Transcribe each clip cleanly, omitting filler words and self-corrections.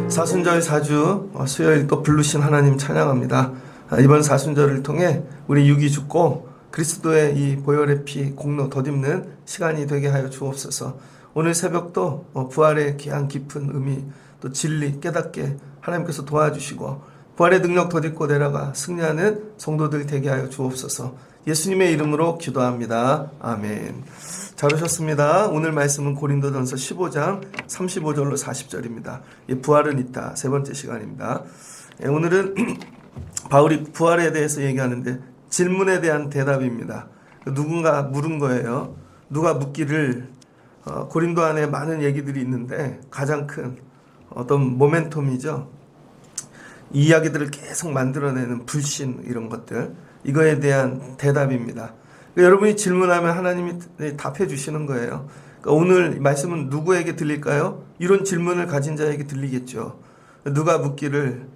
사순절 사주 수요일 또 부르신 하나님 찬양합니다. 이번 사순절을 통해 우리 육이 죽고 그리스도의 이 보혈의 피 공로 덧입는 시간이 되게 하여 주옵소서. 오늘 새벽도 부활의 귀한 깊은 의미 또 진리 깨닫게 하나님께서 도와주시고 부활의 능력 덧입고 내려가 승리하는 성도들 되게 하여 주옵소서. 예수님의 이름으로 기도합니다. 아멘. 잘 오셨습니다. 오늘 말씀은 고린도전서 15장 35절로 40절입니다. 부활은 있다. 세 번째 시간입니다. 오늘은 바울이 부활에 대해서 얘기하는데 질문에 대한 대답입니다. 누군가 물은 거예요. 누가 묻기를 고린도 안에 많은 얘기들이 있는데 가장 큰 어떤 모멘텀이죠. 이 이야기들을 계속 만들어내는 불신 이런 것들, 이거에 대한 대답입니다. 여러분이 질문하면 하나님이 답해 주시는 거예요. 그러니까 오늘 말씀은 누구에게 들릴까요? 이런 질문을 가진 자에게 들리겠죠. 누가 묻기를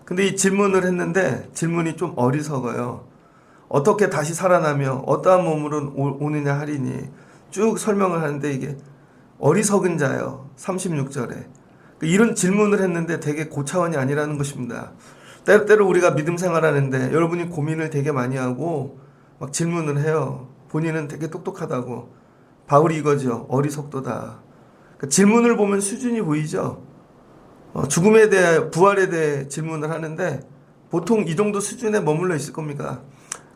근데 이 질문을 했는데 질문이 좀 어리석어요. 어떻게 다시 살아나며 어떠한 몸으로 오느냐 하리니 쭉 설명을 하는데 이게 어리석은 자요. 36절에 이런 질문을 했는데 되게 고차원이 아니라는 것입니다. 때때로 우리가 믿음 생활하는데 여러분이 고민을 되게 많이 하고 막 질문을 해요. 본인은 되게 똑똑하다고. 바울이 이거죠. 어리석도다. 그러니까 질문을 보면 수준이 보이죠. 죽음에 대해 부활에 대해 질문을 하는데 보통 이 정도 수준에 머물러 있을 겁니까?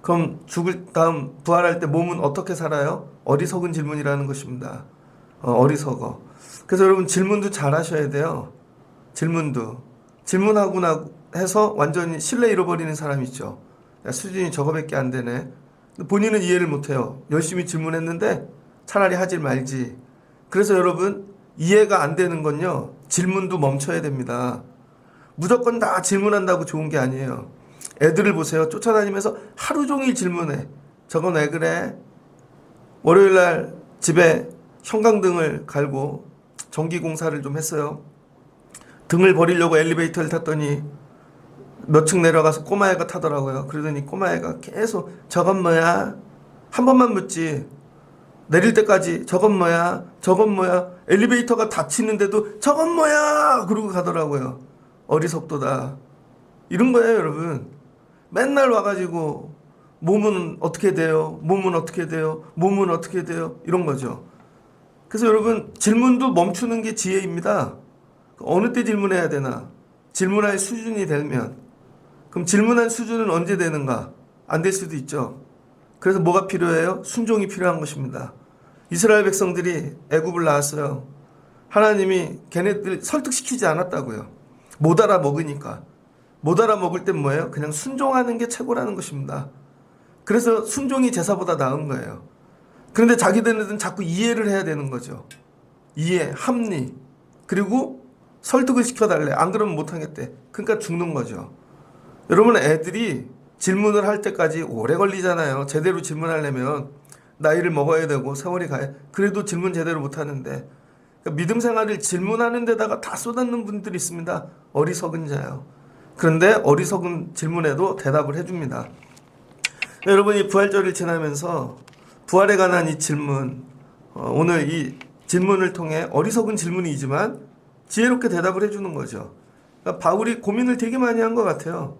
그럼 죽을 다음 부활할 때 몸은 어떻게 살아요? 어리석은 질문이라는 것입니다. 어리석어. 그래서 여러분 질문도 잘 하셔야 돼요. 질문하고 해서 완전히 신뢰 잃어버리는 사람 있죠. 야, 수준이 저거밖에 안 되네. 본인은 이해를 못해요. 열심히 질문했는데 차라리 하지 말지. 그래서 여러분 이해가 안 되는 건요, 질문도 멈춰야 됩니다. 무조건 다 질문한다고 좋은 게 아니에요. 애들을 보세요. 쫓아다니면서 하루 종일 질문해. 저건 왜 그래? 월요일날 집에 형광등을 갈고 전기공사를 좀 했어요. 등을 버리려고 엘리베이터를 탔더니 몇 층 내려가서 꼬마애가 타더라고요. 그러더니 꼬마애가 계속 저건 뭐야? 한 번만 묻지. 내릴 때까지 저건 뭐야? 저건 뭐야? 엘리베이터가 닫히는데도 저건 뭐야? 그러고 가더라고요. 어리석도다. 이런 거예요, 여러분. 맨날 와가지고 몸은 어떻게 돼요? 몸은 어떻게 돼요? 몸은 어떻게 돼요? 이런 거죠. 그래서 여러분 질문도 멈추는 게 지혜입니다. 어느 때 질문해야 되나? 질문할 수준이 되면. 그럼 질문한 수준은 언제 되는가? 안 될 수도 있죠. 그래서 뭐가 필요해요? 순종이 필요한 것입니다. 이스라엘 백성들이 애굽을 나왔어요. 하나님이 걔네들 설득시키지 않았다고요. 못 알아먹으니까. 못 알아먹을 땐 뭐예요? 그냥 순종하는 게 최고라는 것입니다. 그래서 순종이 제사보다 나은 거예요. 그런데 자기들은 자꾸 이해를 해야 되는 거죠. 이해, 합리. 그리고 설득을 시켜달래. 안 그러면 못하겠대. 그러니까 죽는 거죠. 여러분 애들이 질문을 할 때까지 오래 걸리잖아요. 제대로 질문하려면 나이를 먹어야 되고 세월이 가야. 그래도 질문 제대로 못하는데 그러니까 믿음 생활을 질문하는 데다가 다 쏟아놓는 분들이 있습니다. 어리석은 자요. 그런데 어리석은 질문에도 대답을 해줍니다. 여러분이 부활절을 지나면서 부활에 관한 이 질문, 오늘 이 질문을 통해 어리석은 질문이지만 지혜롭게 대답을 해주는 거죠. 그러니까 바울이 고민을 되게 많이 한 것 같아요.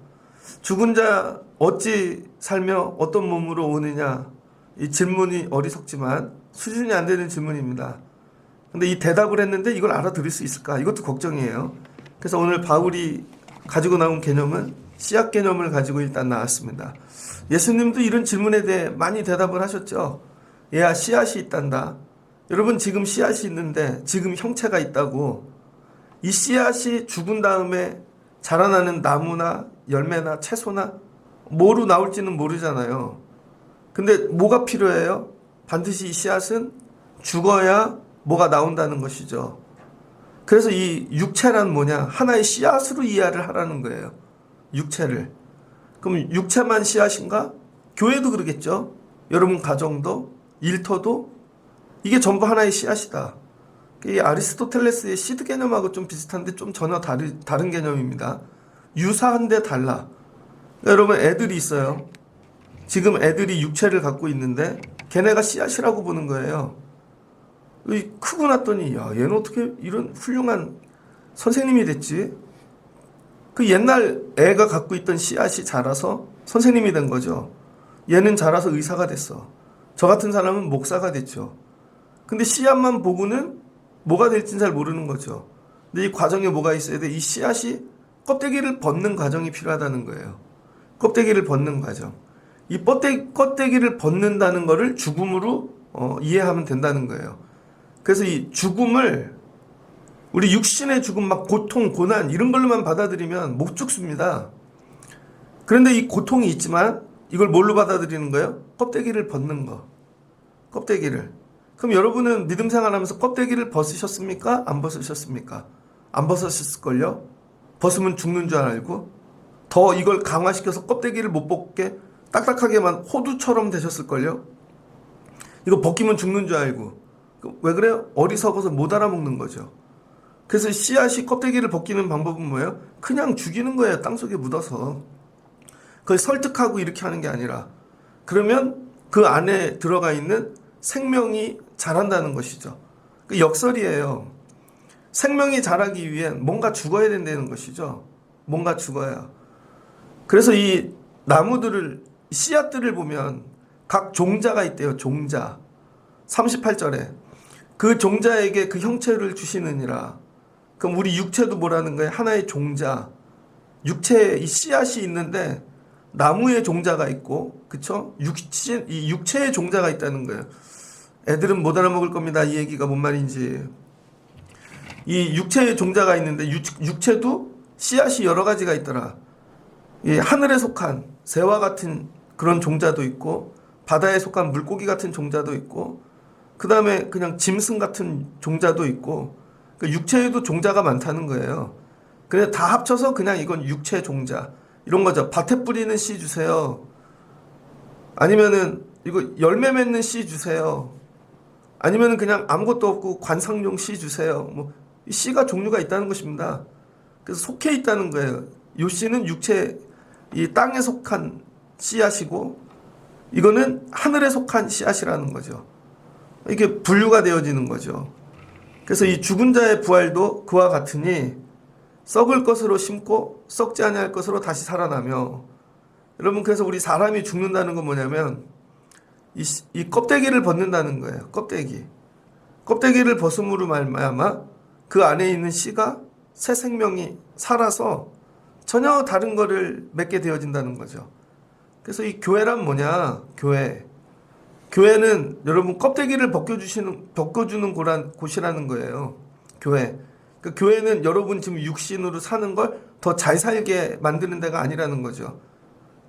죽은 자 어찌 살며 어떤 몸으로 오느냐. 이 질문이 어리석지만 수준이 안 되는 질문입니다. 근데 이 대답을 했는데 이걸 알아들을 수 있을까? 이것도 걱정이에요. 그래서 오늘 바울이 가지고 나온 개념은 씨앗 개념을 가지고 일단 나왔습니다. 예수님도 이런 질문에 대해 많이 대답을 하셨죠. 얘야 씨앗이 있단다. 여러분 지금 씨앗이 있는데 지금 형체가 있다고. 이 씨앗이 죽은 다음에 자라나는 나무나 열매나 채소나 뭐로 나올지는 모르잖아요. 근데 뭐가 필요해요? 반드시 이 씨앗은 죽어야 뭐가 나온다는 것이죠. 그래서 이 육체란 뭐냐? 하나의 씨앗으로 이해를 하라는 거예요. 육체를. 그럼 육체만 씨앗인가? 교회도 그러겠죠. 여러분 가정도 일터도 이게 전부 하나의 씨앗이다. 이 아리스토텔레스의 시드 개념하고 좀 비슷한데 좀 전혀 다른 개념입니다. 유사한데 달라. 여러분 애들이 있어요. 지금 애들이 육체를 갖고 있는데 걔네가 씨앗이라고 보는 거예요. 크고 났더니 야 얘는 어떻게 이런 훌륭한 선생님이 됐지? 그 옛날 애가 갖고 있던 씨앗이 자라서 선생님이 된 거죠. 얘는 자라서 의사가 됐어. 저 같은 사람은 목사가 됐죠. 근데 씨앗만 보고는 뭐가 될지는 잘 모르는 거죠. 근데 이 과정에 뭐가 있어야 돼? 이 씨앗이 껍데기를 벗는 과정이 필요하다는 거예요. 껍데기를 벗는 과정. 이 껍데기를 벗는다는 거를 죽음으로 이해하면 된다는 거예요. 그래서 이 죽음을 우리 육신의 죽음 막 고통, 고난 이런 걸로만 받아들이면 못 죽습니다. 그런데 이 고통이 있지만 이걸 뭘로 받아들이는 거예요? 껍데기를 벗는 거. 껍데기를. 그럼 여러분은 믿음 생활하면서 껍데기를 벗으셨습니까? 안 벗으셨습니까? 안 벗으셨을걸요? 벗으면 죽는 줄 알고 더 이걸 강화시켜서 껍데기를 못 벗게 딱딱하게만 호두처럼 되셨을걸요? 이거 벗기면 죽는 줄 알고. 왜 그래요? 어리석어서 못 알아먹는 거죠. 그래서 씨앗이 껍데기를 벗기는 방법은 뭐예요? 그냥 죽이는 거예요. 땅속에 묻어서. 그걸 설득하고 이렇게 하는 게 아니라. 그러면 그 안에 들어가 있는 생명이 자란다는 것이죠. 그 역설이에요. 생명이 자라기 위해 뭔가 죽어야 된다는 것이죠. 뭔가 죽어야. 그래서 이 나무들을, 씨앗들을 보면 각 종자가 있대요. 종자. 38절에. 그 종자에게 그 형체를 주시느니라. 그럼 우리 육체도 뭐라는 거예요? 하나의 종자. 육체에 이 씨앗이 있는데 나무의 종자가 있고, 그쵸? 이 육체의 종자가 있다는 거예요. 애들은 못 알아먹을 겁니다. 이 얘기가 뭔 말인지. 이 육체의 종자가 있는데 육체도 씨앗이 여러 가지가 있더라. 이 하늘에 속한 새와 같은 그런 종자도 있고, 바다에 속한 물고기 같은 종자도 있고, 그 다음에 그냥 짐승 같은 종자도 있고, 그 육체에도 종자가 많다는 거예요. 그래서 다 합쳐서 그냥 이건 육체 종자. 이런 거죠. 밭에 뿌리는 씨 주세요. 아니면은 이거 열매 맺는 씨 주세요. 아니면은 그냥 아무것도 없고 관상용 씨 주세요. 뭐 씨가 종류가 있다는 것입니다. 그래서 속해 있다는 거예요. 요 씨는 육체, 이 땅에 속한 씨앗이고, 이거는 하늘에 속한 씨앗이라는 거죠. 이게 분류가 되어지는 거죠. 그래서 이 죽은 자의 부활도 그와 같으니 썩을 것으로 심고 썩지 아니할 것으로 다시 살아나며. 여러분, 그래서 우리 사람이 죽는다는 건 뭐냐면 이 껍데기를 벗는다는 거예요. 껍데기를 벗음으로 말미암아 그 안에 있는 씨가 새 생명이 살아서 전혀 다른 거를 맺게 되어진다는 거죠. 그래서 이 교회란 뭐냐? 교회는 여러분 껍데기를 벗겨주는 곳이라는 거예요. 교회. 그러니까 교회는 여러분 지금 육신으로 사는 걸 더 잘 살게 만드는 데가 아니라는 거죠.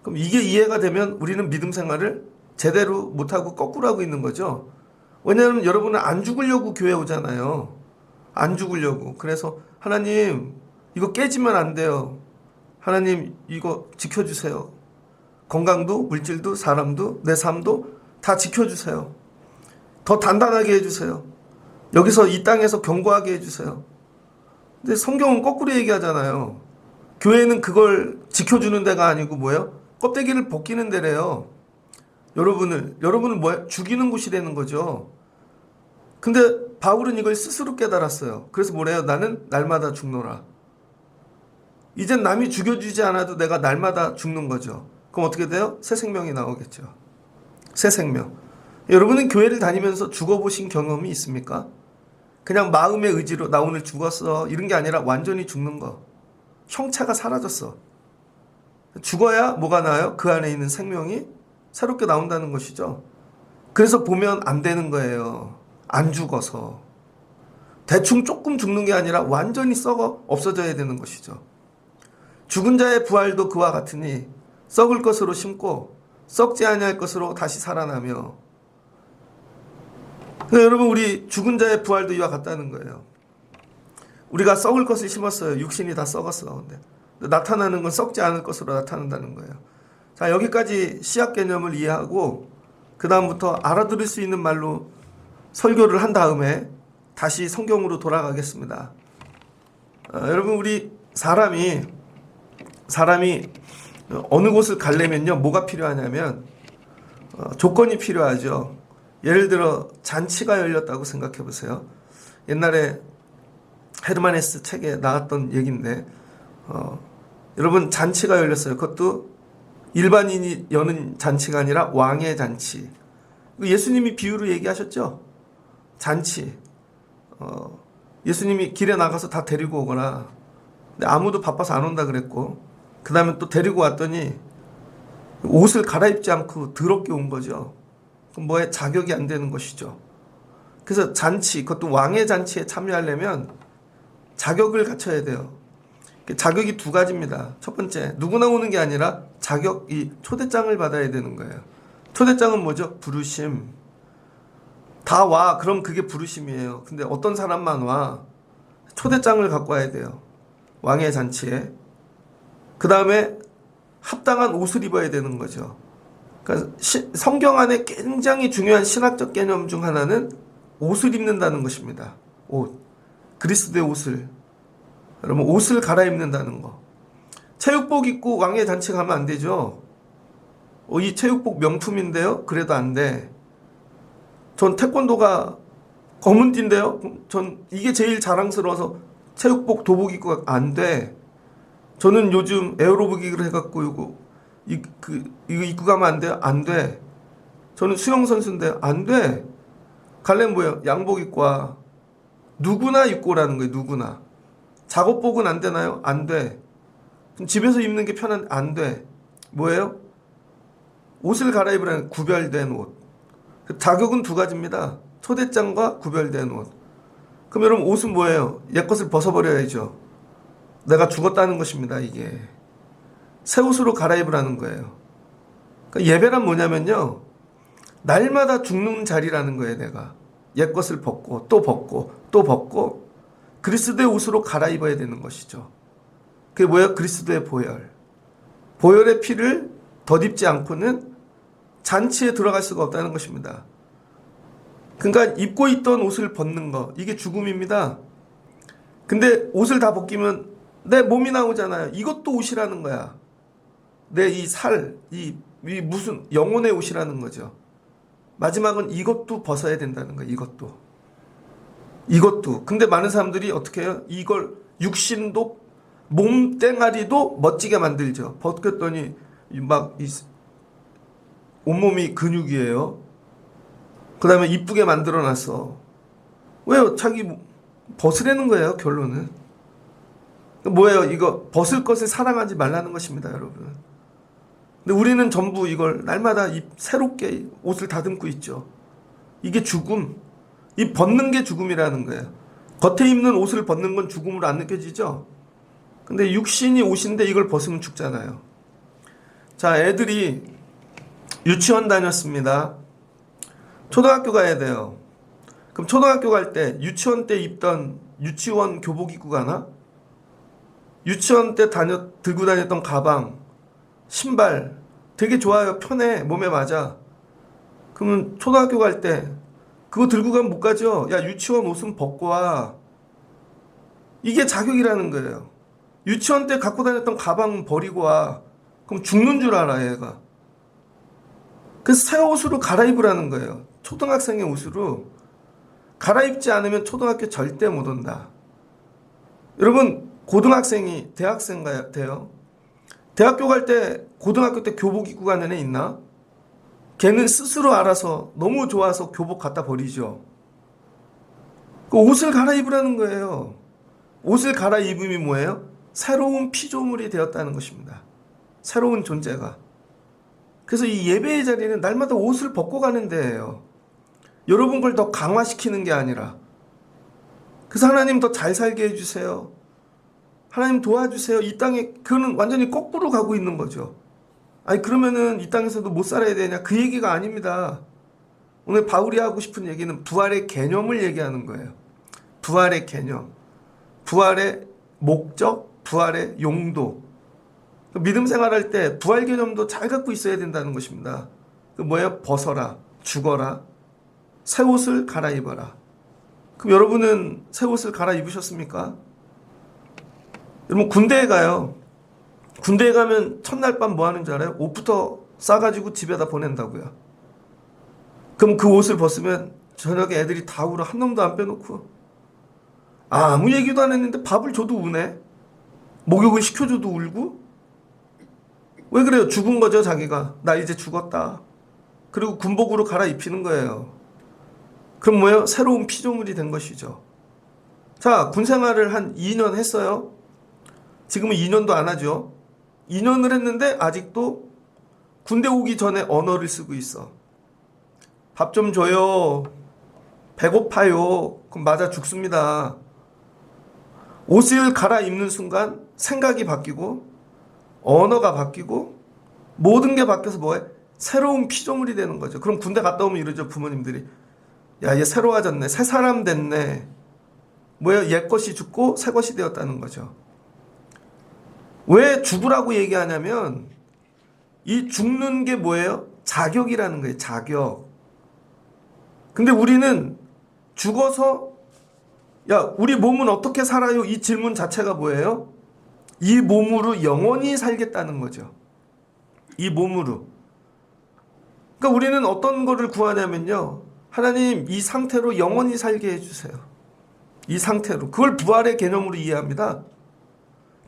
그럼 이게 이해가 되면 우리는 믿음 생활을 제대로 못하고 거꾸로 하고 있는 거죠. 왜냐하면 여러분은 안 죽으려고 교회 오잖아요. 안 죽으려고. 그래서 하나님 이거 깨지면 안 돼요. 하나님 이거 지켜주세요. 건강도 물질도 사람도 내 삶도 다 지켜주세요. 더 단단하게 해주세요. 여기서 이 땅에서 견고하게 해주세요. 근데 성경은 거꾸로 얘기하잖아요. 교회는 그걸 지켜주는 데가 아니고 뭐예요? 껍데기를 벗기는 데래요. 여러분은 뭐예요? 죽이는 곳이 되는 거죠. 근데 바울은 이걸 스스로 깨달았어요. 그래서 뭐래요? 나는 날마다 죽노라. 이젠 남이 죽여주지 않아도 내가 날마다 죽는 거죠. 그럼 어떻게 돼요? 새 생명이 나오겠죠. 새 생명. 여러분은 교회를 다니면서 죽어보신 경험이 있습니까? 그냥 마음의 의지로 나 오늘 죽었어 이런 게 아니라 완전히 죽는 거. 형체가 사라졌어. 죽어야 뭐가 나요? 그 안에 있는 생명이 새롭게 나온다는 것이죠. 그래서 보면 안 되는 거예요. 안 죽어서. 대충 조금 죽는 게 아니라 완전히 썩어 없어져야 되는 것이죠. 죽은 자의 부활도 그와 같으니 썩을 것으로 심고 썩지 아니할 것으로 다시 살아나며. 여러분 우리 죽은 자의 부활도 이와 같다는 거예요. 우리가 썩을 것을 심었어요. 육신이 다 썩었어. 근데 나타나는 건 썩지 않을 것으로 나타난다는 거예요. 자, 여기까지 씨앗 개념을 이해하고 그 다음부터 알아들을 수 있는 말로 설교를 한 다음에 다시 성경으로 돌아가겠습니다. 여러분 우리 사람이 어느 곳을 가려면요 뭐가 필요하냐면 조건이 필요하죠. 예를 들어 잔치가 열렸다고 생각해 보세요. 옛날에 헤르만 헤스 책에 나왔던 얘기인데 여러분 잔치가 열렸어요. 그것도 일반인이 여는 잔치가 아니라 왕의 잔치. 예수님이 비유로 얘기하셨죠. 잔치. 예수님이 길에 나가서 다 데리고 오거나. 근데 아무도 바빠서 안 온다 그랬고 그 다음에 또 데리고 왔더니 옷을 갈아입지 않고 더럽게 온 거죠. 그럼 뭐에 자격이 안 되는 것이죠. 그래서 잔치, 그것도 왕의 잔치에 참여하려면 자격을 갖춰야 돼요. 자격이 두 가지입니다. 첫 번째, 누구나 오는 게 아니라 자격이 초대장을 받아야 되는 거예요. 초대장은 뭐죠? 부르심. 다 와. 그럼 그게 부르심이에요. 근데 어떤 사람만 와. 초대장을 갖고 와야 돼요. 왕의 잔치에. 그 다음에 합당한 옷을 입어야 되는 거죠. 그러니까 성경 안에 굉장히 중요한 신학적 개념 중 하나는 옷을 입는다는 것입니다. 옷. 그리스도의 옷을. 여러분 옷을 갈아입는다는 거. 체육복 입고 왕의 잔치 가면 안 되죠. 이 체육복 명품인데요. 그래도 안 돼. 전 태권도가 검은 띠인데요. 전 이게 제일 자랑스러워서 체육복 도복 입고 안 돼. 저는 요즘 에어로빅을 해갖고 이거 입고 가면 안 돼요? 안 돼. 저는 수영선수인데 안 돼. 갈래면 뭐예요? 양복 입고 와. 누구나 입고 오라는 거예요. 누구나. 작업복은 안 되나요? 안 돼. 집에서 입는 게 편한데 안 돼. 뭐예요? 옷을 갈아입으라는 구별된 옷. 자격은 두 가지입니다. 초대장과 구별된 옷. 그럼 여러분 옷은 뭐예요? 옛것을 벗어버려야죠. 내가 죽었다는 것입니다. 이게. 새 옷으로 갈아입으라는 거예요. 그러니까 예배란 뭐냐면요. 날마다 죽는 자리라는 거예요. 내가. 옛것을 벗고 또 벗고 또 벗고 그리스도의 옷으로 갈아입어야 되는 것이죠. 그게 뭐예요? 그리스도의 보혈. 보혈의 피를 덧입지 않고는 잔치에 들어갈 수가 없다는 것입니다. 그러니까 입고 있던 옷을 벗는 거, 이게 죽음입니다. 근데 옷을 다 벗기면 내 몸이 나오잖아요. 이것도 옷이라는 거야. 내 이 살, 이 무슨 영혼의 옷이라는 거죠. 마지막은 이것도 벗어야 된다는 거야. 이것도. 근데 많은 사람들이 어떻게 해요? 이걸 육신도 몸 땡아리도 멋지게 만들죠. 벗겼더니 막 온몸이 근육이에요. 그 다음에 이쁘게 만들어놨어. 왜요? 자기 벗으려는 거예요. 결론은. 뭐예요? 이거 벗을 것을 사랑하지 말라는 것입니다. 여러분. 근데 우리는 전부 이걸 날마다 새롭게 옷을 다듬고 있죠. 이게 죽음. 이 벗는 게 죽음이라는 거예요. 겉에 입는 옷을 벗는 건 죽음으로 안 느껴지죠? 근데 육신이 옷인데 이걸 벗으면 죽잖아요. 자, 애들이 유치원 다녔습니다. 초등학교 가야 돼요. 그럼 초등학교 갈 때 유치원 때 입던 유치원 교복 입고 가나? 유치원 때 들고 다녔던 가방, 신발 되게 좋아요. 편해. 몸에 맞아. 그러면 초등학교 갈 때 그거 들고 가면 못 가죠. 야, 유치원 옷은 벗고 와. 이게 자격이라는 거예요. 유치원 때 갖고 다녔던 가방 버리고 와. 그럼 죽는 줄 알아, 얘가. 그래서 새 옷으로 갈아입으라는 거예요. 초등학생의 옷으로. 갈아입지 않으면 초등학교 절대 못 온다. 여러분, 고등학생이 대학생 돼요. 대학교 갈 때 고등학교 때 교복 입고 가는 애 있나? 걔는 스스로 알아서 너무 좋아서 교복 갖다 버리죠. 그 옷을 갈아입으라는 거예요. 옷을 갈아입음이 뭐예요? 새로운 피조물이 되었다는 것입니다. 새로운 존재가. 그래서 이 예배의 자리는 날마다 옷을 벗고 가는 데예요. 여러분 걸 더 강화시키는 게 아니라. 그래서 하나님 더 잘 살게 해주세요. 하나님 도와주세요. 이 땅에 그거는 완전히 거꾸로 가고 있는 거죠. 아니 그러면은 이 땅에서도 못 살아야 되냐? 그 얘기가 아닙니다. 오늘 바울이 하고 싶은 얘기는 부활의 개념을 얘기하는 거예요. 부활의 개념. 부활의 목적, 부활의 용도. 믿음 생활할 때 부활 개념도 잘 갖고 있어야 된다는 것입니다. 그 뭐예요? 벗어라, 죽어라, 새 옷을 갈아입어라. 그럼 여러분은 새 옷을 갈아입으셨습니까? 여러분 군대에 가요. 군대에 가면 첫날 밤 뭐 하는 줄 알아요? 옷부터 싸가지고 집에다 보낸다고요. 그럼 그 옷을 벗으면 저녁에 애들이 다 울어. 한 놈도 안 빼놓고. 아무 얘기도 안 했는데 밥을 줘도 우네. 목욕을 시켜줘도 울고. 왜 그래요? 죽은 거죠, 자기가. 나 이제 죽었다. 그리고 군복으로 갈아입히는 거예요. 그럼 뭐예요? 새로운 피조물이 된 것이죠. 자, 군 생활을 한 2년 했어요. 지금은 2년도 안 하죠. 2년을 했는데 아직도 군대 오기 전에 언어를 쓰고 있어. 밥 좀 줘요. 배고파요. 그럼 맞아 죽습니다. 옷을 갈아입는 순간 생각이 바뀌고 언어가 바뀌고 모든 게 바뀌어서 뭐해? 새로운 피조물이 되는 거죠. 그럼 군대 갔다 오면 이러죠, 부모님들이. 야, 얘 새로워졌네. 새 사람 됐네. 뭐예요? 옛 것이 죽고 새 것이 되었다는 거죠. 왜 죽으라고 얘기하냐면 이 죽는 게 뭐예요? 자격이라는 거예요. 자격. 근데 우리는 죽어서 야, 우리 몸은 어떻게 살아요? 이 질문 자체가 뭐예요? 이 몸으로 영원히 살겠다는 거죠. 이 몸으로. 그러니까 우리는 어떤 거를 구하냐면요. 하나님, 이 상태로 영원히 살게 해주세요. 이 상태로. 그걸 부활의 개념으로 이해합니다.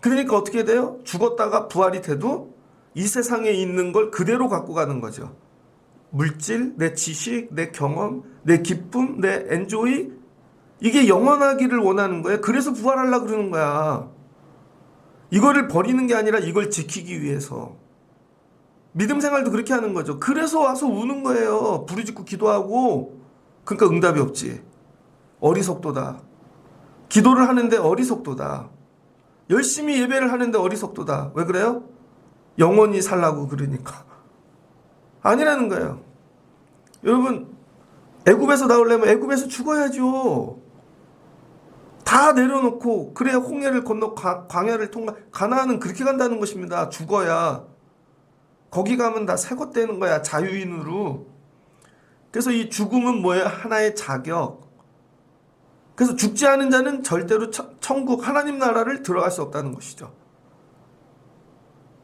그러니까 어떻게 돼요? 죽었다가 부활이 돼도 이 세상에 있는 걸 그대로 갖고 가는 거죠. 물질, 내 지식, 내 경험, 내 기쁨, 내 엔조이, 이게 영원하기를 원하는 거예요. 그래서 부활하려고 그러는 거야. 이거를 버리는 게 아니라 이걸 지키기 위해서. 믿음 생활도 그렇게 하는 거죠. 그래서 와서 우는 거예요. 부르짖고 기도하고. 그러니까 응답이 없지. 어리석도다. 기도를 하는데 어리석도다. 열심히 예배를 하는데 어리석도다. 왜 그래요? 영원히 살라고 그러니까. 아니라는 거예요. 여러분, 애굽에서 나오려면 애굽에서 죽어야죠. 다 내려놓고 그래야 홍해를 건너 광야를 통과. 가나안은 그렇게 간다는 것입니다. 죽어야. 거기 가면 다 새 것 되는 거야. 자유인으로. 그래서 이 죽음은 뭐예요? 하나의 자격. 그래서 죽지 않은 자는 절대로 천국 하나님 나라를 들어갈 수 없다는 것이죠.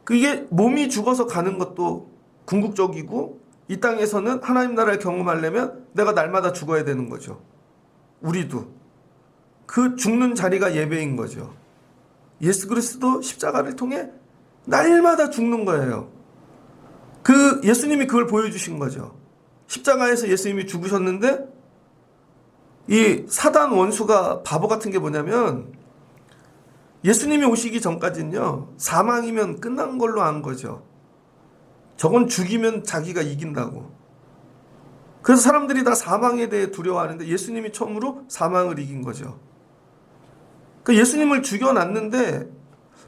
그게 몸이 죽어서 가는 것도 궁극적이고 이 땅에서는 하나님 나라를 경험하려면 내가 날마다 죽어야 되는 거죠. 우리도. 그 죽는 자리가 예배인 거죠. 예수 그리스도 십자가를 통해 날마다 죽는 거예요. 그 예수님이 그걸 보여주신 거죠. 십자가에서 예수님이 죽으셨는데 이 사단 원수가 바보 같은 게 뭐냐면 예수님이 오시기 전까지는요, 사망이면 끝난 걸로 안 거죠. 저건 죽이면 자기가 이긴다고. 그래서 사람들이 다 사망에 대해 두려워하는데 예수님이 처음으로 사망을 이긴 거죠. 그 예수님을 죽여놨는데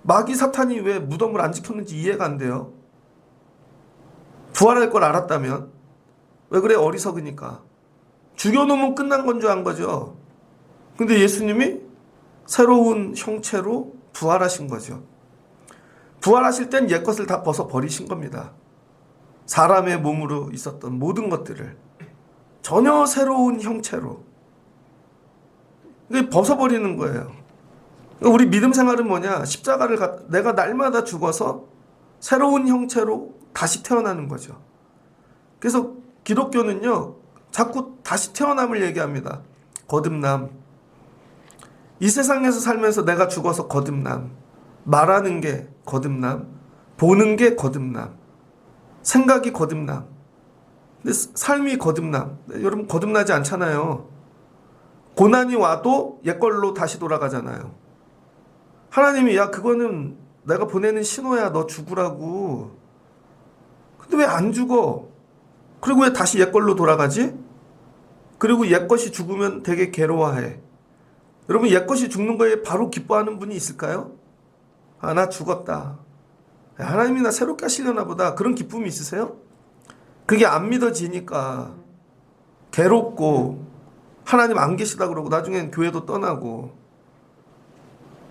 마귀 사탄이 왜 무덤을 안 지켰는지 이해가 안 돼요. 부활할 걸 알았다면. 왜 그래? 어리석으니까. 죽여놓으면 끝난 건 줄 안 거죠. 근데 예수님이 새로운 형체로 부활하신 거죠. 부활하실 땐 옛것을 다 벗어버리신 겁니다. 사람의 몸으로 있었던 모든 것들을 전혀 새로운 형체로 벗어버리는 거예요. 우리 믿음 생활은 뭐냐? 십자가를 내가 날마다 죽어서 새로운 형체로 다시 태어나는 거죠. 그래서 기독교는요, 자꾸 다시 태어남을 얘기합니다. 거듭남. 이 세상에서 살면서 내가 죽어서 거듭남. 말하는 게 거듭남. 보는 게 거듭남. 생각이 거듭남. 근데 삶이 거듭남. 여러분 거듭나지 않잖아요. 고난이 와도 옛걸로 다시 돌아가잖아요. 하나님이 야 그거는 내가 보내는 신호야. 너 죽으라고. 근데 왜 안 죽어? 그리고 왜 다시 옛걸로 돌아가지? 그리고 옛것이 죽으면 되게 괴로워해. 여러분 옛것이 죽는 거에 바로 기뻐하는 분이 있을까요? 아, 나 죽었다. 하나님이 나 새롭게 하시려나 보다. 그런 기쁨이 있으세요? 그게 안 믿어지니까 괴롭고 하나님 안 계시다 그러고 나중엔 교회도 떠나고.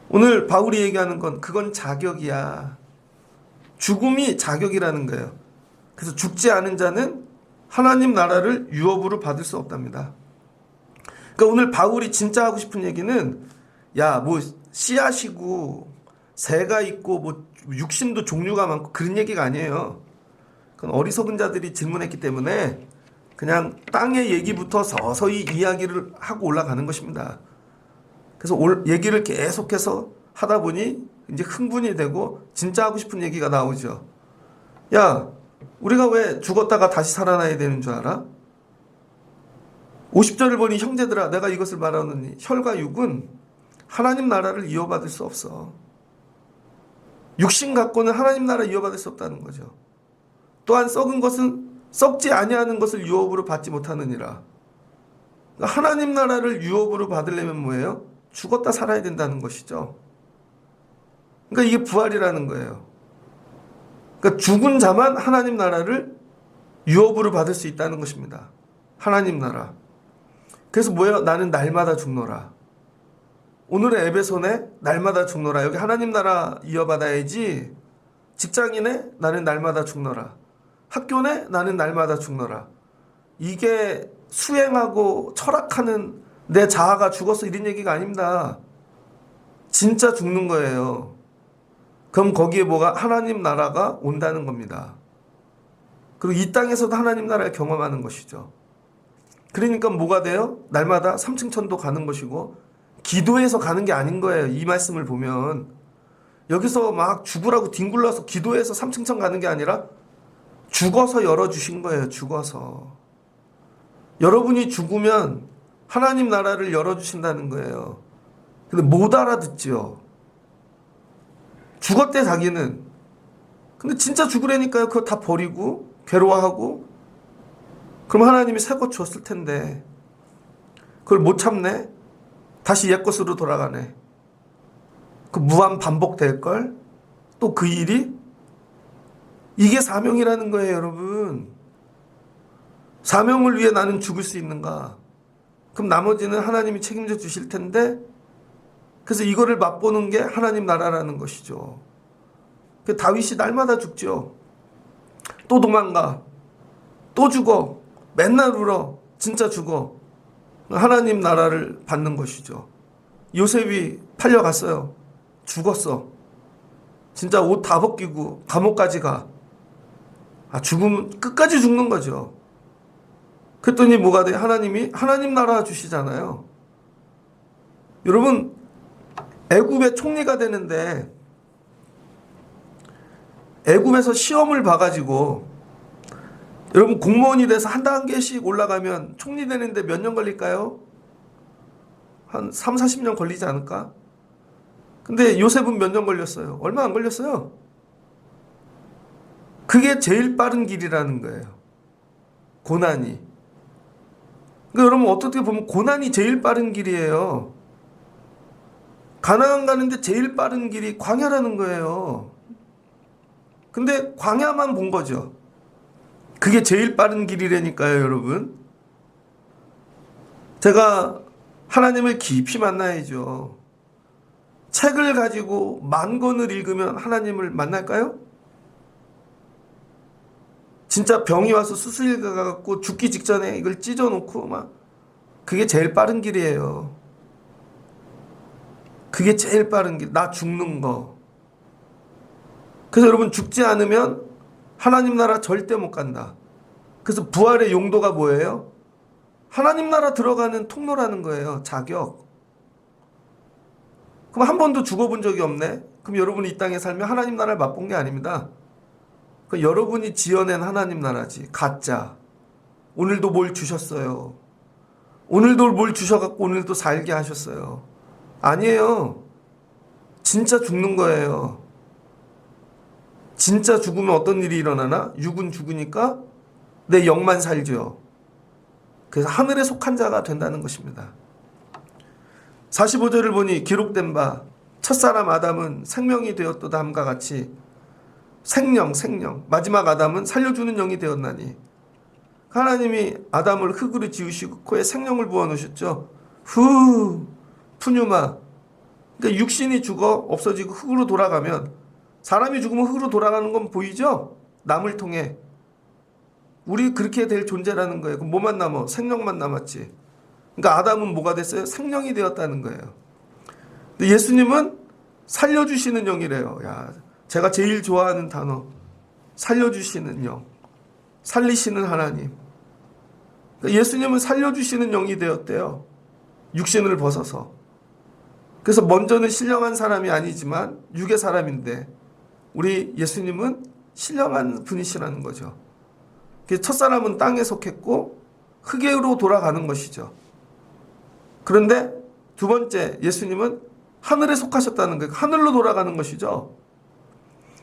오늘 바울이 얘기하는 건 그건 자격이야. 죽음이 자격이라는 거예요. 그래서 죽지 않은 자는 하나님 나라를 유업으로 받을 수 없답니다. 그러니까 오늘 바울이 진짜 하고 싶은 얘기는 야, 뭐 씨앗이고 새가 있고 뭐 육신도 종류가 많고 그런 얘기가 아니에요. 그건 어리석은 자들이 질문했기 때문에 그냥 땅의 얘기부터 서서히 이야기를 하고 올라가는 것입니다. 그래서 얘기를 계속해서 하다 보니 이제 흥분이 되고 진짜 하고 싶은 얘기가 나오죠. 야, 우리가 왜 죽었다가 다시 살아나야 되는 줄 알아? 50절을 보니 형제들아 내가 이것을 말하노니 혈과 육은 하나님 나라를 이어받을 수 없어. 육신 갖고는 하나님 나라 이어받을 수 없다는 거죠. 또한 썩은 것은 썩지 아니하는 것을 유업으로 받지 못하느니라. 하나님 나라를 유업으로 받으려면 뭐예요? 죽었다 살아야 된다는 것이죠. 그러니까 이게 부활이라는 거예요. 그러니까 죽은 자만 하나님 나라를 유업으로 받을 수 있다는 것입니다. 하나님 나라. 그래서 뭐예요? 나는 날마다 죽노라. 오늘의 에베소네 날마다 죽노라. 여기 하나님 나라 이어받아야지. 직장인에 나는 날마다 죽노라. 학교내 나는 날마다 죽노라. 이게 수행하고 철학하는 내 자아가 죽었어 이런 얘기가 아닙니다. 진짜 죽는 거예요. 그럼 거기에 뭐가 하나님 나라가 온다는 겁니다. 그리고 이 땅에서도 하나님 나라를 경험하는 것이죠. 그러니까 뭐가 돼요? 날마다 3층 천도 가는 것이고 기도해서 가는 게 아닌 거예요. 이 말씀을 보면 여기서 막 죽으라고 뒹굴러서 기도해서 3층 천 가는 게 아니라 죽어서 열어주신 거예요. 죽어서. 여러분이 죽으면 하나님 나라를 열어주신다는 거예요. 근데 못 알아듣죠. 죽었대 자기는. 근데 진짜 죽으라니까요. 그거 다 버리고 괴로워하고 그럼 하나님이 새 것 줬을 텐데 그걸 못 참네. 다시 옛 것으로 돌아가네. 그 무한 반복될걸? 또 그 일이? 이게 사명이라는 거예요, 여러분. 사명을 위해 나는 죽을 수 있는가? 그럼 나머지는 하나님이 책임져 주실 텐데 그래서 이거를 맛보는 게 하나님 나라라는 것이죠. 그 다윗이 날마다 죽죠. 또 도망가. 또 죽어. 맨날 울어. 진짜 죽어. 하나님 나라를 받는 것이죠. 요셉이 팔려갔어요. 죽었어. 진짜 옷 다 벗기고 감옥까지 가. 죽으면 끝까지 죽는 거죠. 그랬더니 뭐가 돼? 하나님이 하나님 나라 주시잖아요. 여러분 애굽의 총리가 되는데 애굽에서 시험을 봐가지고 여러분 공무원이 돼서 한 단계씩 올라가면 총리 되는데 몇 년 걸릴까요? 한 3, 40년 걸리지 않을까? 근데 요셉은 몇 년 걸렸어요? 얼마 안 걸렸어요. 그게 제일 빠른 길이라는 거예요. 고난이. 그러니까 여러분 어떻게 보면 고난이 제일 빠른 길이에요. 가나안 가는데 제일 빠른 길이 광야라는 거예요. 근데 광야만 본 거죠. 그게 제일 빠른 길이라니까요, 여러분. 제가 하나님을 깊이 만나야죠. 책을 가지고 10,000권을 읽으면 하나님을 만날까요? 진짜 병이 와서 수술을 가갖고 죽기 직전에 이걸 찢어놓고 막 그게 제일 빠른 길이에요. 그게 제일 빠른 길. 나 죽는 거. 그래서 여러분 죽지 않으면 하나님 나라 절대 못 간다. 그래서 부활의 용도가 뭐예요? 하나님 나라 들어가는 통로라는 거예요. 자격. 그럼 한 번도 죽어본 적이 없네? 그럼 여러분이 이 땅에 살면 하나님 나라를 맛본 게 아닙니다. 그 여러분이 지어낸 하나님 나라지. 가짜. 오늘도 뭘 주셨어요. 오늘도 뭘 주셔갖고 오늘도 살게 하셨어요. 아니에요. 진짜 죽는 거예요. 진짜 죽으면 어떤 일이 일어나나? 육은 죽으니까 내 영만 살죠. 그래서 하늘에 속한 자가 된다는 것입니다. 45절을 보니 기록된 바 첫사람 아담은 생명이 되었도다 함과 같이 생명 마지막 아담은 살려주는 영이 되었나니 하나님이 아담을 흙으로 지으시고 코에 생명을 부어놓으셨죠. 푸뉴마. 그러니까 육신이 죽어 없어지고 흙으로 돌아가면 사람이 죽으면 흙으로 돌아가는 건 보이죠? 남을 통해. 우리 그렇게 될 존재라는 거예요. 그럼 뭐만 남아? 생명만 남았지. 그러니까 아담은 뭐가 됐어요? 생명이 되었다는 거예요. 근데 예수님은 살려주시는 영이래요. 야, 제가 제일 좋아하는 단어. 살려주시는 영. 살리시는 하나님. 예수님은 살려주시는 영이 되었대요. 육신을 벗어서. 그래서 먼저는 신령한 사람이 아니지만 육의 사람인데 우리 예수님은 신령한 분이시라는 거죠. 첫사람은 땅에 속했고 흙으로 돌아가는 것이죠. 그런데 두 번째 예수님은 하늘에 속하셨다는 거예요. 하늘로 돌아가는 것이죠.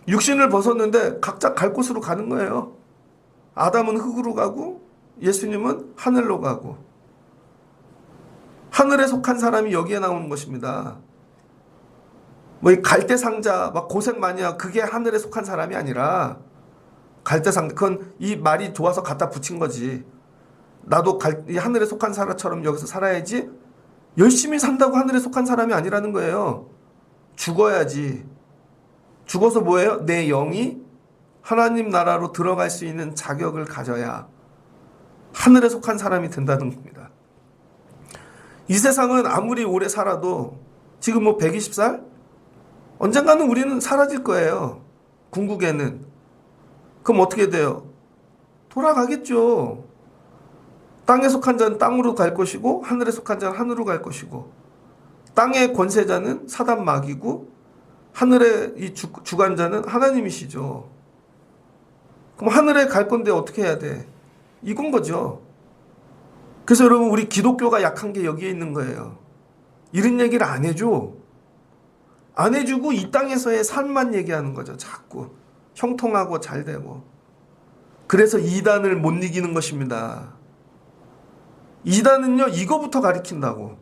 육신을 벗었는데 각자 갈 곳으로 가는 거예요. 아담은 흙으로 가고 예수님은 하늘로 가고. 하늘에 속한 사람이 여기에 나오는 것입니다. 뭐 이 갈대 상자 막 고생 많이 하고 그게 하늘에 속한 사람이 아니라 갈대 상자 그건 이 말이 좋아서 갖다 붙인 거지. 나도 이 하늘에 속한 사람처럼 여기서 살아야지. 열심히 산다고 하늘에 속한 사람이 아니라는 거예요. 죽어야지. 죽어서 뭐예요? 내 영이 하나님 나라로 들어갈 수 있는 자격을 가져야 하늘에 속한 사람이 된다는 겁니다. 이 세상은 아무리 오래 살아도 지금 뭐 120살? 언젠가는 우리는 사라질 거예요. 궁극에는. 그럼 어떻게 돼요? 돌아가겠죠. 땅에 속한 자는 땅으로 갈 것이고 하늘에 속한 자는 하늘로 갈 것이고 땅의 권세자는 사단 마귀고 하늘의 이 주관자는 하나님이시죠. 그럼 하늘에 갈 건데 어떻게 해야 돼? 이건 거죠. 그래서 여러분 우리 기독교가 약한 게 여기에 있는 거예요. 이런 얘기를 안 해줘. 안 해주고 이 땅에서의 삶만 얘기하는 거죠. 자꾸 형통하고 잘 되고. 그래서 이단을 못 이기는 것입니다. 이단은요 이거부터 가리킨다고.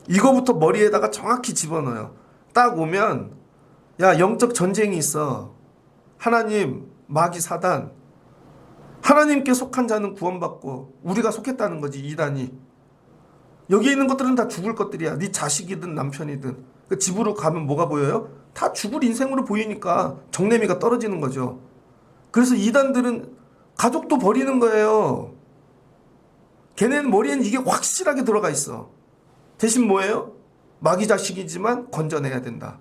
이거부터 머리에다가 정확히 집어넣어요. 딱 오면 야 영적 전쟁이 있어. 하나님 마귀 사단 하나님께 속한 자는 구원받고 우리가 속했다는 거지. 이단이. 여기 있는 것들은 다 죽을 것들이야. 네 자식이든 남편이든. 그 집으로 가면 뭐가 보여요? 다 죽을 인생으로 보이니까 정내미가 떨어지는 거죠. 그래서 이단들은 가족도 버리는 거예요. 걔네는 머리에는 이게 확실하게 들어가 있어. 대신 뭐예요? 마귀 자식이지만 건져내야 된다.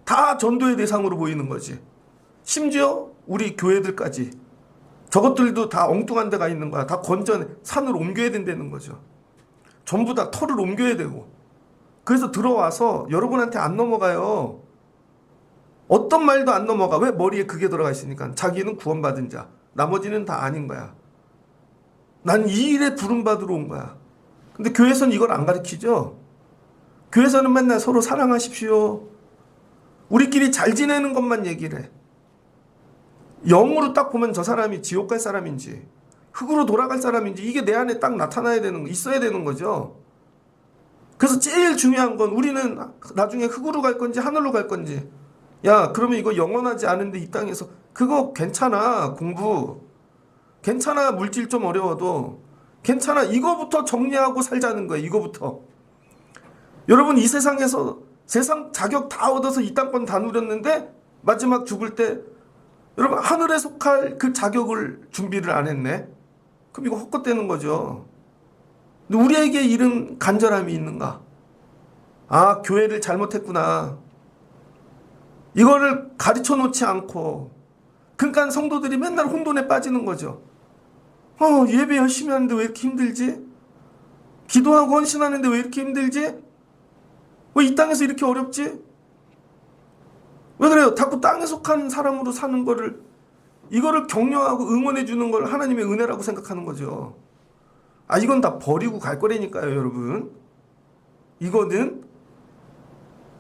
다 전도의 대상으로 보이는 거지. 심지어 우리 교회들까지. 저것들도 다 엉뚱한 데가 있는 거야. 다 산으로 옮겨야 된다는 거죠. 전부 다 털을 옮겨야 되고. 그래서 들어와서 여러분한테 안 넘어가요. 어떤 말도 안 넘어가. 왜? 머리에 그게 들어가 있으니까. 자기는 구원받은 자. 나머지는 다 아닌 거야. 난 이 일에 부름받으러 온 거야. 근데 교회에서는 이걸 안 가르치죠. 교회에서는 맨날 서로 사랑하십시오. 우리끼리 잘 지내는 것만 얘기를 해. 영으로 딱 보면 저 사람이 지옥 갈 사람인지 흙으로 돌아갈 사람인지 이게 내 안에 딱 나타나야 되는 거, 있어야 되는 거죠. 그래서 제일 중요한 건 우리는 나중에 흙으로 갈 건지 하늘로 갈 건지. 야 그러면 이거 영원하지 않은데 이 땅에서 그거 괜찮아. 공부 괜찮아. 물질 좀 어려워도 괜찮아. 이거부터 정리하고 살자는 거예요. 이거부터. 여러분 이 세상에서 세상 자격 다 얻어서 이 땅권 다 누렸는데 마지막 죽을 때 여러분 하늘에 속할 그 자격을 준비를 안 했네. 그럼 이거 헛것되는 거죠. 근데 우리에게 이런 간절함이 있는가? 아 교회를 잘못했구나. 이거를 가르쳐 놓지 않고 그러니까 성도들이 맨날 혼돈에 빠지는 거죠. 예배 열심히 하는데 왜 이렇게 힘들지? 기도하고 헌신하는데 왜 이렇게 힘들지? 왜 이 땅에서 이렇게 어렵지? 왜 그래요? 자꾸 땅에 속한 사람으로 사는 거를 이거를 격려하고 응원해 주는 걸 하나님의 은혜라고 생각하는 거죠. 이건 다 버리고 갈 거라니까요, 여러분. 이거는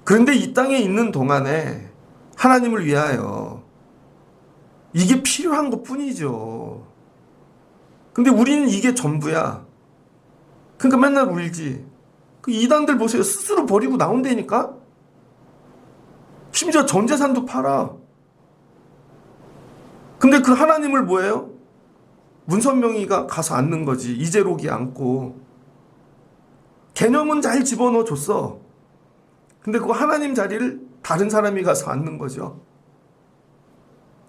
그런데 이 땅에 있는 동안에 하나님을 위하여 이게 필요한 것뿐이죠. 근데 우리는 이게 전부야. 그러니까 맨날 울지. 그 이단들 보세요. 스스로 버리고 나온다니까? 심지어 전 재산도 팔아. 근데 그 하나님을 뭐예요? 문선명이가 가서 앉는 거지. 이재록이 앉고. 개념은 잘 집어넣어 줬어. 근데 그 하나님 자리를 다른 사람이 가서 앉는 거죠.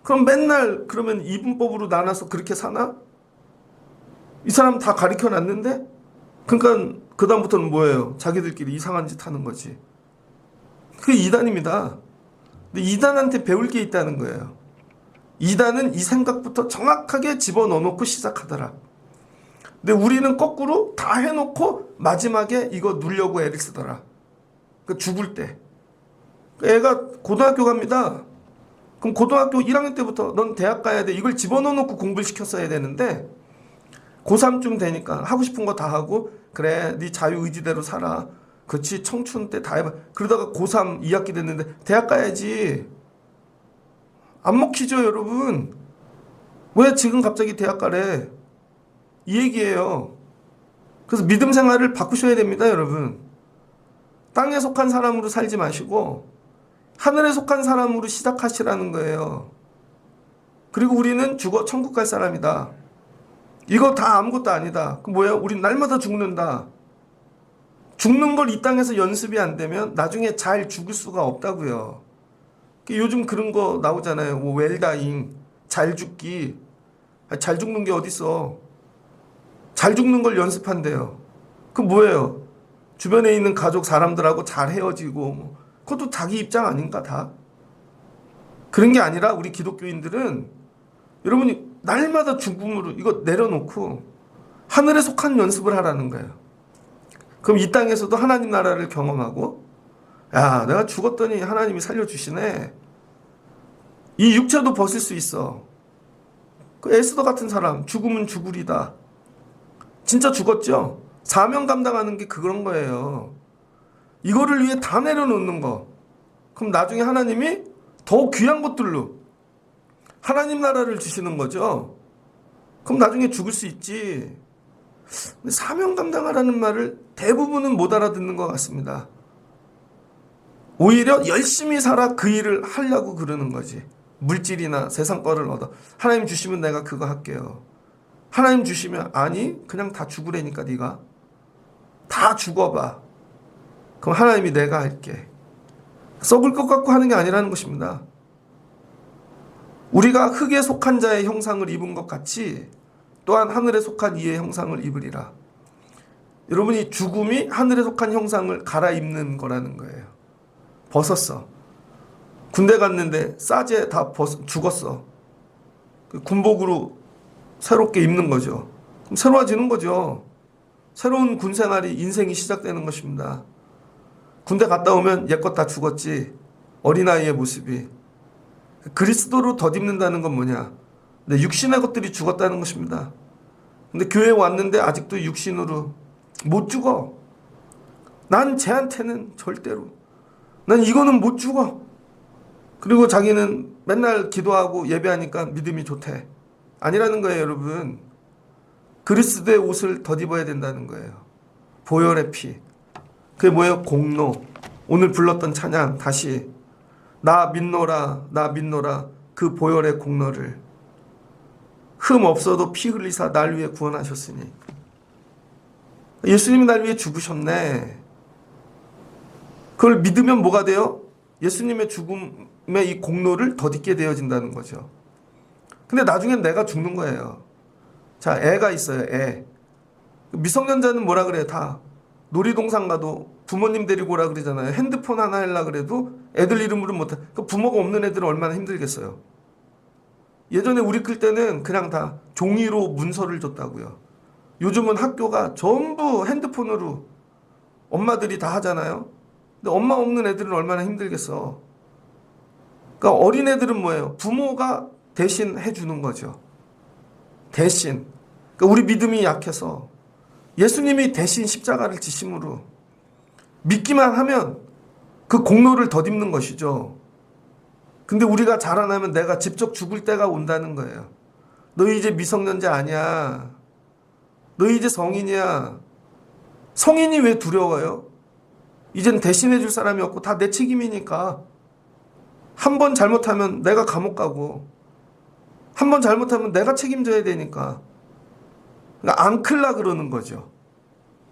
그럼 맨날 그러면 이분법으로 나눠서 그렇게 사나? 이 사람 다 가르쳐 놨는데? 그러니까 그 다음부터는 뭐예요? 자기들끼리 이상한 짓 하는 거지. 그게 이단입니다. 근데 이단한테 배울 게 있다는 거예요. 이단은 이 생각부터 정확하게 집어넣어놓고 시작하더라. 근데 우리는 거꾸로 다 해놓고 마지막에 이거 누려고 애를 쓰더라. 그 죽을 때. 애가 고등학교 갑니다. 그럼 고등학교 1학년 때부터 넌 대학 가야 돼. 이걸 집어넣어놓고 공부를 시켰어야 되는데 고3쯤 되니까 하고 싶은 거 다 하고 그래 네 자유의지대로 살아. 그렇지 청춘 때 다 해봐. 그러다가 고3 2학기 됐는데 대학 가야지. 안 먹히죠 여러분. 왜 지금 갑자기 대학 가래. 이 얘기예요. 그래서 믿음 생활을 바꾸셔야 됩니다 여러분. 땅에 속한 사람으로 살지 마시고 하늘에 속한 사람으로 시작하시라는 거예요. 그리고 우리는 죽어 천국 갈 사람이다. 이거 다 아무것도 아니다. 그 뭐예요? 우린 날마다 죽는다. 죽는 걸 이 땅에서 연습이 안 되면 나중에 잘 죽을 수가 없다고요. 요즘 그런 거 나오잖아요. 뭐 웰다잉, 잘 죽기. 잘 죽는 게 어딨어. 잘 죽는 걸 연습한대요. 그 뭐예요? 주변에 있는 가족 사람들하고 잘 헤어지고 뭐. 그것도 자기 입장 아닌가 다? 그런 게 아니라 우리 기독교인들은 여러분이 날마다 죽음으로 이거 내려놓고 하늘에 속한 연습을 하라는 거예요. 그럼 이 땅에서도 하나님 나라를 경험하고 야 내가 죽었더니 하나님이 살려주시네. 이 육체도 벗을 수 있어. 그 에스더 같은 사람 죽으면 죽으리다. 진짜 죽었죠? 사명 감당하는 게 그런 거예요. 이거를 위해 다 내려놓는 거. 그럼 나중에 하나님이 더 귀한 것들로 하나님 나라를 주시는 거죠. 그럼 나중에 죽을 수 있지. 근데 사명 감당하라는 말을 대부분은 못 알아듣는 것 같습니다. 오히려 열심히 살아 그 일을 하려고 그러는 거지. 물질이나 세상 거를 얻어. 하나님 주시면 내가 그거 할게요. 하나님 주시면 아니 그냥 다 죽으라니까 네가. 다 죽어봐. 그럼 하나님이 내가 할게. 썩을 것 같고 하는 게 아니라는 것입니다. 우리가 흙에 속한 자의 형상을 입은 것 같이 또한 하늘에 속한 이의 형상을 입으리라. 여러분이 죽음이 하늘에 속한 형상을 갈아입는 거라는 거예요. 벗었어. 군대 갔는데 싸제 다 죽었어. 군복으로 새롭게 입는 거죠. 그럼 새로워지는 거죠. 새로운 군 생활이 인생이 시작되는 것입니다. 군대 갔다 오면 옛것 다 죽었지. 어린아이의 모습이. 그리스도로 덧입는다는 건 뭐냐? 근데 육신의 것들이 죽었다는 것입니다. 근데 교회에 왔는데 아직도 육신으로 못 죽어. 난 쟤한테는 절대로. 난 이거는 못 죽어. 그리고 자기는 맨날 기도하고 예배하니까 믿음이 좋대. 아니라는 거예요 여러분. 그리스도의 옷을 덧입어야 된다는 거예요. 보혈의 피. 그게 뭐예요? 공로. 오늘 불렀던 찬양 다시 나 믿노라 나 믿노라 그 보혈의 공로를 흠 없어도 피 흘리사 날 위해 구원하셨으니. 예수님이 날 위해 죽으셨네. 그걸 믿으면 뭐가 돼요? 예수님의 죽음의 이 공로를 덧입게 되어진다는 거죠. 근데 나중엔 내가 죽는 거예요. 자, 애가 있어요. 애. 미성년자는 뭐라 그래요? 다 놀이동산 가도 부모님 데리고 오라 그러잖아요. 핸드폰 하나 하려고 그래도 애들 이름으로 못해. 그 부모가 없는 애들은 얼마나 힘들겠어요. 예전에 우리 클 때는 그냥 다 종이로 문서를 줬다고요. 요즘은 학교가 전부 핸드폰으로 엄마들이 다 하잖아요. 근데 엄마 없는 애들은 얼마나 힘들겠어. 그러니까 어린애들은 뭐예요? 부모가 대신 해주는 거죠. 대신. 그러니까 우리 믿음이 약해서 예수님이 대신 십자가를 지심으로 믿기만 하면 그 공로를 덧입는 것이죠. 근데 우리가 자라나면 내가 직접 죽을 때가 온다는 거예요. 너 이제 미성년자 아니야. 너 이제 성인이야. 성인이 왜 두려워요? 이젠 대신해 줄 사람이 없고 다 내 책임이니까. 한 번 잘못하면 내가 감옥 가고 한 번 잘못하면 내가 책임져야 되니까. 그러니까 안 클라 그러는 거죠.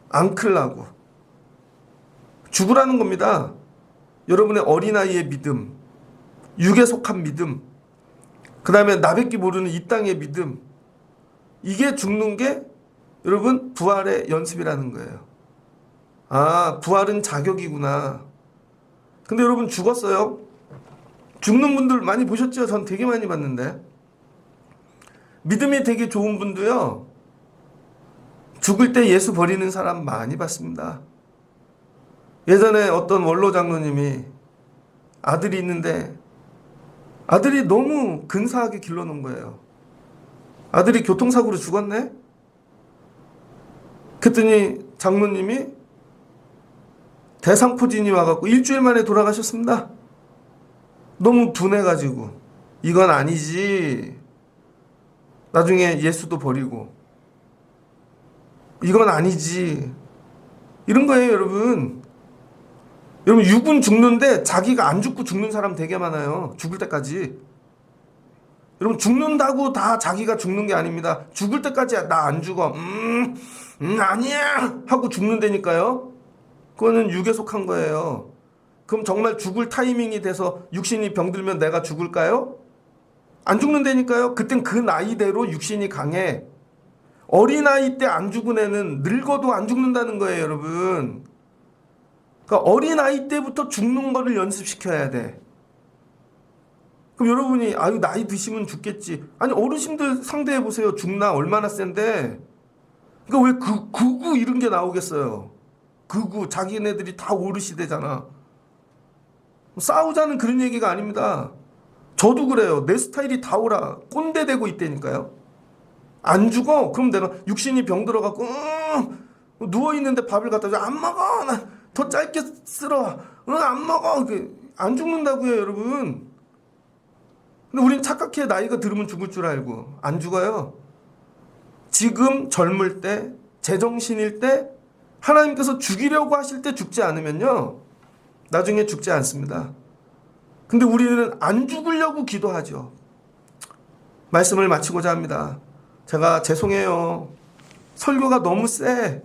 안 클라고. 죽으라는 겁니다. 여러분의 어린아이의 믿음, 육에 속한 믿음, 그 다음에 나밖에 모르는 이 땅의 믿음, 이게 죽는 게 여러분 부활의 연습이라는 거예요. 아, 부활은 자격이구나. 근데 여러분 죽었어요? 죽는 분들 많이 보셨죠? 전 되게 많이 봤는데. 믿음이 되게 좋은 분도요, 죽을 때 예수 버리는 사람 많이 봤습니다. 예전에 어떤 원로 장로님이 아들이 있는데 아들이 너무 근사하게 길러놓은 거예요. 아들이 교통사고로 죽었네? 그랬더니 장로님이 대상포진이 와갖고 일주일 만에 돌아가셨습니다. 너무 분해가지고 이건 아니지. 나중에 예수도 버리고 이건 아니지. 이런 거예요, 여러분. 여러분, 육은 죽는데 자기가 안 죽고 죽는 사람 되게 많아요. 죽을 때까지. 여러분, 죽는다고 다 자기가 죽는 게 아닙니다. 죽을 때까지 나 안 죽어. 아니야! 하고 죽는다니까요. 그거는 육에 속한 거예요. 그럼 정말 죽을 타이밍이 돼서 육신이 병들면 내가 죽을까요? 안 죽는다니까요. 그땐 그 나이대로 육신이 강해. 어린아이 때 안 죽은 애는 늙어도 안 죽는다는 거예요, 여러분. 그러니까 어린아이 때부터 죽는 거를 연습시켜야 돼. 그럼 여러분이 아유 나이 드시면 죽겠지. 아니 어르신들 상대해 보세요. 죽나 얼마나 센데. 그러니까 왜 극우 이런 게 나오겠어요. 극우 자기네들이 다 어르시 되잖아. 싸우자는 그런 얘기가 아닙니다. 저도 그래요. 내 스타일이 다 오라. 꼰대 되고 있다니까요. 안 죽어? 그럼 내가 육신이 병들어갖고 누워있는데 밥을 갖다 줘. 안 먹어. 나 더 짧게 쓸어. 안 먹어. 안 죽는다고요, 여러분. 근데 우린 착각해. 나이가 들으면 죽을 줄 알고. 안 죽어요. 지금 젊을 때, 제정신일 때, 하나님께서 죽이려고 하실 때 죽지 않으면요, 나중에 죽지 않습니다. 근데 우리는 안 죽으려고 기도하죠. 말씀을 마치고자 합니다. 제가 죄송해요. 설교가 너무 세.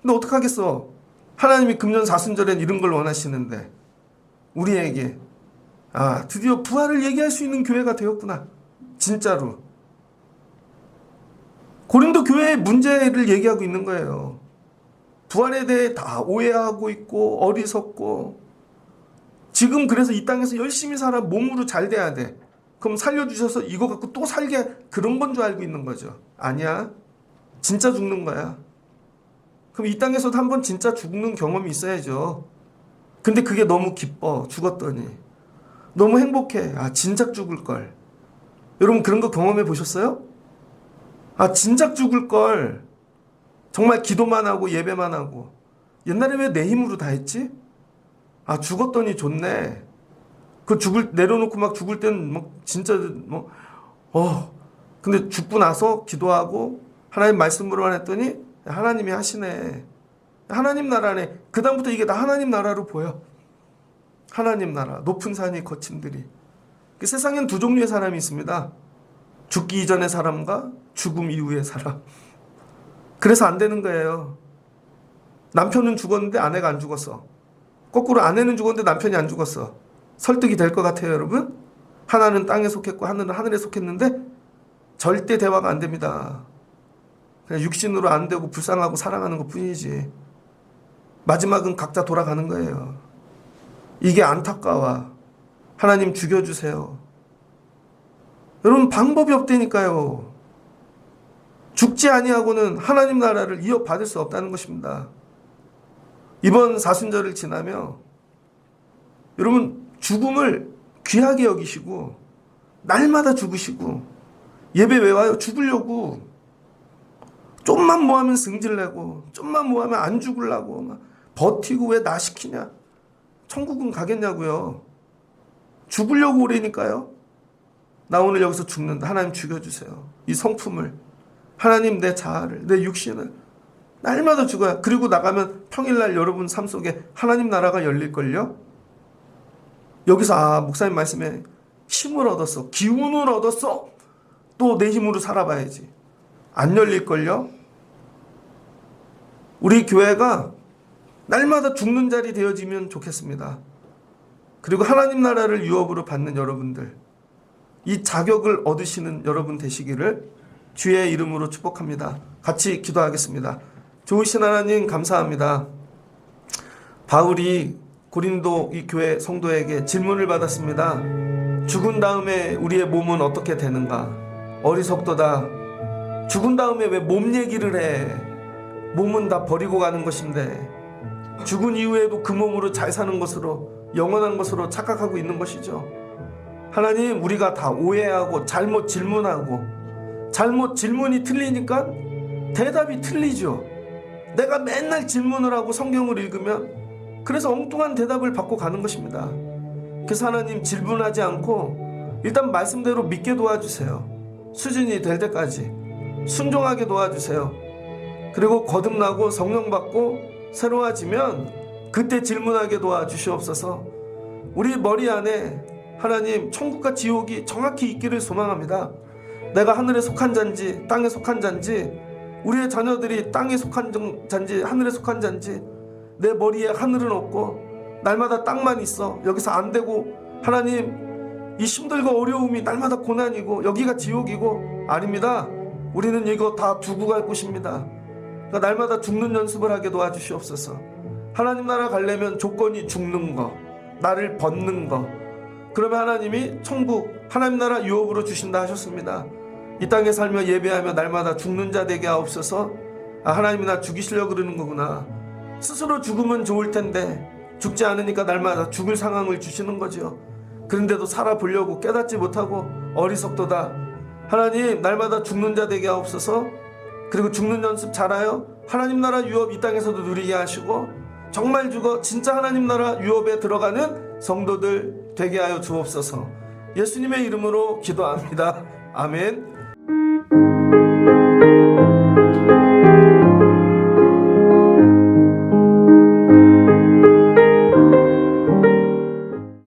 근데 어떡하겠어. 하나님이 금년 사순절엔 이런 걸 원하시는데 우리에게 드디어 부활을 얘기할 수 있는 교회가 되었구나. 진짜로. 고린도 교회의 문제를 얘기하고 있는 거예요. 부활에 대해 다 오해하고 있고 어리석고 지금 그래서 이 땅에서 열심히 살아 몸으로 잘 돼야 돼. 그럼 살려주셔서 이거 갖고 또 살게 그런 건 줄 알고 있는 거죠. 아니야. 진짜 죽는 거야. 그럼 이 땅에서도 한번 진짜 죽는 경험이 있어야죠. 근데 그게 너무 기뻐. 죽었더니. 너무 행복해. 진작 죽을 걸. 여러분 그런 거 경험해 보셨어요? 진작 죽을 걸. 정말 기도만 하고 예배만 하고. 옛날에 왜 내 힘으로 다 했지? 죽었더니 좋네. 내려놓고 막 죽을 때는 막 진짜 근데 죽고 나서 기도하고 하나님 말씀으로만 했더니 하나님이 하시네. 하나님 나라네. 그다음부터 이게 다 하나님 나라로 보여. 하나님 나라. 높은 산이 거친 들이. 세상엔 두 종류의 사람이 있습니다. 죽기 이전의 사람과 죽음 이후의 사람. 그래서 안 되는 거예요. 남편은 죽었는데 아내가 안 죽었어. 거꾸로 아내는 죽었는데 남편이 안 죽었어. 설득이 될 것 같아요, 여러분? 하나는 땅에 속했고 하나는 하늘에 속했는데 절대 대화가 안 됩니다. 그냥 육신으로 안 되고 불쌍하고 사랑하는 것 뿐이지. 마지막은 각자 돌아가는 거예요. 이게 안타까워. 하나님 죽여주세요. 여러분 방법이 없다니까요. 죽지 아니하고는 하나님 나라를 이어받을 수 없다는 것입니다. 이번 사순절을 지나며 여러분 죽음을 귀하게 여기시고 날마다 죽으시고 예배 왜 와요? 죽으려고. 좀만 뭐하면 승질내고 좀만 뭐하면 안 죽으려고 막 버티고 왜 나 시키냐. 천국은 가겠냐고요. 죽으려고 오래니까요. 나 오늘 여기서 죽는다. 하나님 죽여주세요. 이 성품을. 하나님 내 자아를 내 육신을 날마다 죽어야. 그리고 나가면 평일날 여러분 삶 속에 하나님 나라가 열릴걸요. 여기서 목사님 말씀에 힘을 얻었어. 기운을 얻었어. 또 내 힘으로 살아봐야지. 안 열릴걸요. 우리 교회가 날마다 죽는 자리 되어지면 좋겠습니다. 그리고 하나님 나라를 유업으로 받는 여러분들, 이 자격을 얻으시는 여러분 되시기를 주의 이름으로 축복합니다. 같이 기도하겠습니다. 좋으신 하나님 감사합니다. 바울이 고린도 이 교회 성도에게 질문을 받았습니다. 죽은 다음에 우리의 몸은 어떻게 되는가? 어리석도다. 죽은 다음에 왜 몸 얘기를 해? 몸은 다 버리고 가는 것인데 죽은 이후에도 그 몸으로 잘 사는 것으로, 영원한 것으로 착각하고 있는 것이죠. 하나님, 우리가 다 오해하고 잘못 질문하고, 잘못 질문이 틀리니까 대답이 틀리죠. 내가 맨날 질문을 하고 성경을 읽으면 그래서 엉뚱한 대답을 받고 가는 것입니다. 그래서 하나님, 질문하지 않고 일단 말씀대로 믿게 도와주세요. 수준이 될 때까지 순종하게 도와주세요. 그리고 거듭나고 성령 받고 새로워지면 그때 질문하게 도와주시옵소서. 우리 머리 안에 하나님, 천국과 지옥이 정확히 있기를 소망합니다. 내가 하늘에 속한 자인지 땅에 속한 자인지, 우리의 자녀들이 땅에 속한 자인지 하늘에 속한 자인지, 내 머리에 하늘은 없고 날마다 땅만 있어. 여기서 안 되고, 하나님, 이 힘들고 어려움이 날마다 고난이고 여기가 지옥이고, 아닙니다. 우리는 이거 다 두고 갈 곳입니다. 그러니까 날마다 죽는 연습을 하게 도와주시옵소서. 하나님 나라 가려면 조건이 죽는 거, 나를 벗는 거. 그러면 하나님이 천국, 하나님 나라 유업으로 주신다 하셨습니다. 이 땅에 살며 예배하며 날마다 죽는 자 되게 하옵소서. 하나님이 나 죽이시려고 그러는 거구나. 스스로 죽으면 좋을 텐데 죽지 않으니까 날마다 죽을 상황을 주시는 거죠. 그런데도 살아보려고 깨닫지 못하고 어리석도다. 하나님, 날마다 죽는 자 되게 하옵소서. 그리고 죽는 연습 잘하여 하나님 나라 유업 이 땅에서도 누리게 하시고, 정말 죽어 진짜 하나님 나라 유업에 들어가는 성도들 되게 하여 주옵소서. 예수님의 이름으로 기도합니다. 아멘.